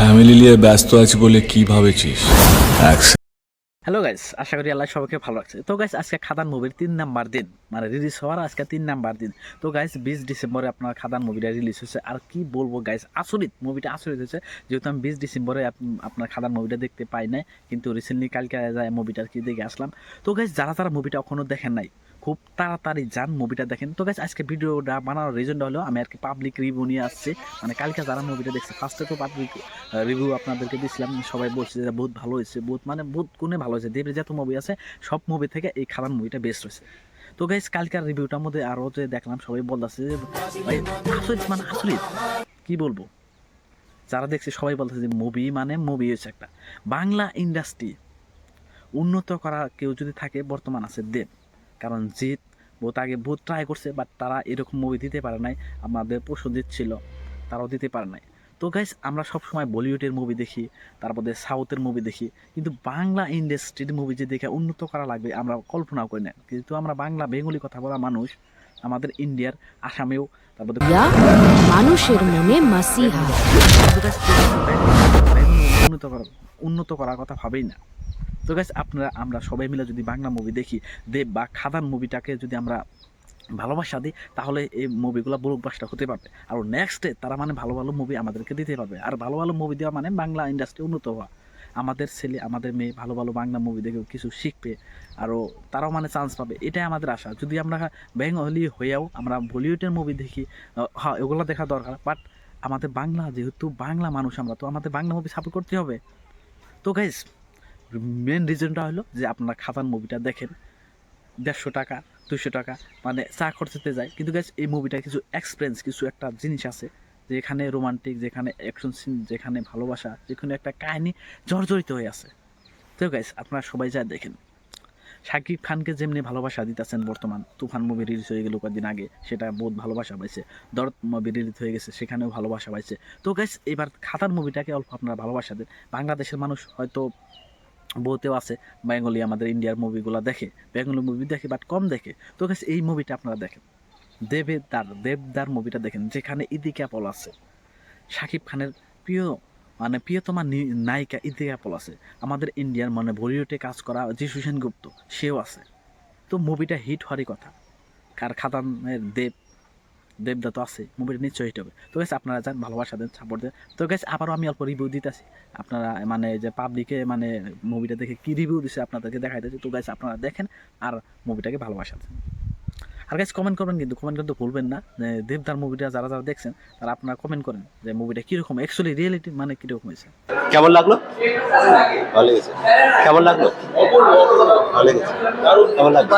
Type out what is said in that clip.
Family নিয়ে ব্যস্ত আছি বলে কি ভাবেছিস? হ্যালো গাইস, আশা করি আল্লাহ সবাইকে ভালো লাগছে। তো গাইস, আজকে খাদান মুভির 3 নাম্বার দিন, মানে রিলিজ হওয়ার আজকে 3 নাম্বার দিন। তো গাইস, 20 ডিসেম্বরে আপনার খাদান মুভিটা রিলিজ হয়েছে। আর কি বলবো গাইস, আসরিত মুভিটা আসরিত হয়েছে। যেহেতু আমি 20 ডিসেম্বরে আপনার খাদান মুভিটা দেখতে পাই নাই, কিন্তু রিসেন্টলি কালকে যায় মুভিটার কি দেখে আসলাম। তো গাইস, যারা যারা মুভিটা এখনো দেখেন নাই, খুব তাড়াতাড়ি যান মুভিটা দেখেন। তো গাইস, আজকে ভিডিওটা বানানোর রিজনটা হলো আমি আর কি পাবলিক রিভিউ নিয়ে আসছি। মানে কালকে যারা মুভিটা দেখছে, ফার্স্টে তো পাবলিক রিভিউ আপনাদেরকে দিয়েছিলাম, সবাই বলছে যে বহুত ভালো হয়েছে, বহুত মানে বহুত গুণে ভালো হয়েছে। দেবের যত মুভি আছে সব মুভি থেকে এই খারাপ মুভিটা বেস্ট হয়েছে। তো গাইস, কালকার রিভিউটার মধ্যে আরও যে দেখলাম সবাই বলতেছে যে ভাই আসলিত মানে আসলিত কি বলবো, যারা দেখছে সবাই বলতেছে যে মুভি মানে মুভি হয়েছে একটা। বাংলা ইন্ডাস্ট্রি উন্নত করা কেউ যদি থাকে বর্তমান আছে দেব। কারণ জিৎ বহুত আগে বহুত ট্রাই করছে, বাট তারা এরকম মুভি দিতে পারে নাই। আমাদের প্রসেনজিৎ ছিল, তারাও দিতে পারে নাই। তো গাইস, আমরা সবসময় বলিউডের মুভি দেখি, তারপরে সাউথের মুভি দেখি, কিন্তু বাংলা ইন্ডাস্ট্রির মুভি যে দেখে উন্নত করা লাগবে আমরা কল্পনাও করি না। কিন্তু আমরা বাংলা বেঙ্গলি কথা বলা মানুষ, আমাদের ইন্ডিয়ার আসামেও, তারপরে মানুষের মনে মাসিহা উন্নত করার কথা ভাবেই না। তো গাইস, আমরা সবাই মিলে যদি বাংলা মুভি দেখি, দেব বা খাদান মুভিটাকে যদি আমরা ভালোবাসা দিই, তাহলে এই মুভিগুলো ব্লকবাস্টার হতে পারবে। আর নেক্সটে তারা মানে ভালো ভালো মুভি আমাদেরকে দিতে পারবে। আর ভালো ভালো মুভি দেওয়া মানে বাংলা ইন্ডাস্ট্রি উন্নত হওয়া। আমাদের ছেলে আমাদের মেয়ে ভালো ভালো বাংলা মুভি দেখে কিছু শিখবে, আরও তারাও মানে চান্স পাবে, এটাই আমাদের আশা। যদি আমরা বেঙ্গলি হয়েও আমরা বলিউডের মুভি দেখি, হ্যাঁ এগুলো দেখা দরকার, বাট আমাদের বাংলা, যেহেতু বাংলা মানুষ আমরা, তো আমাদের বাংলা মুভি সাপোর্ট করতে হবে। তো গাইস, মেন রিজনটা হলো যে আপনারা খাদান মুভিটা দেখেন, 150 টাকা 200 টাকা মানে চা খরচাতে যায়। কিন্তু গাইস, এই মুভিটা কিছু এক্সপিরিয়েন্স, কিছু একটা জিনিস আছে, যেখানে রোমান্টিক, যেখানে অ্যাকশন সিন, যেখানে ভালোবাসা, যেখানে একটা কাহিনী জর্জরিত হয়ে আছে। তো গাইস, আপনারা সবাই যা দেখেন। শাকিব খানকে যেমনি ভালোবাসা দিতেছেন, বর্তমান তুফান মুভি রিলিজ হয়ে গেল কয়েকদিন আগে, সেটা বহুত ভালোবাসা পাইছে। দরদ মুভি রিলিজ হয়ে গেছে, সেখানেও ভালোবাসা পাইছে। তো গাইস, এবার খাতার মুভিটাকে অল্প আপনারা ভালোবাসা দেন। বাংলাদেশের মানুষ হয়তো বহুতেও আছে বেঙ্গলি, আমাদের ইন্ডিয়ার মুভিগুলো দেখে, বেঙ্গলি মুভি দেখে, বাট কম দেখে। তো গাইস, এই মুভিটা আপনারা দেখেন, দেবদার মুভিটা দেখেন, যেখানে ইদি ক্যাপল আছে, শাকিব খানের প্রিয় মানে প্রিয়তমা নায়িকা ইদি ক্যাপল আছে, আমাদের ইন্ডিয়ার মানে বলিউডে কাজ করা যিশু সেনগুপ্ত সেও আছে। তো মুভিটা হিট হওয়ারই কথা। কার খাদানের দেবদা তো আছে, মুভিটা নিশ্চয়ই হিট হবে। তো গাইস, আপনারা যান, ভালোবাসা দেন, সাপোর্ট দেন। তো গাইস, আবারও আমি অল্প রিভিউ দিতেছি, আপনারা মানে যে পাবলিকে মানে মুভিটা দেখে কী রিভিউ দিছে আপনাদেরকে দেখাইতেছি। তো গাইস, আপনারা দেখেন আর মুভিটাকে ভালোবাসা দেন। আর গাইস, কমেন্ট করবেন, কিন্তু কমেন্ট করতে ভুলবেন না যে দেবদার মুভিটা যারা যারা দেখছেন তারা আপনারা কমেন্ট করেন যে মুভিটা কীরকম, অ্যাকচুয়ালি রিয়েলিটি মানে কীরকম হয়েছে। কেমন লাগলো? ভালো লেগেছে। কেমন লাগলো? ভালো লেগেছে। কেমন লাগলো?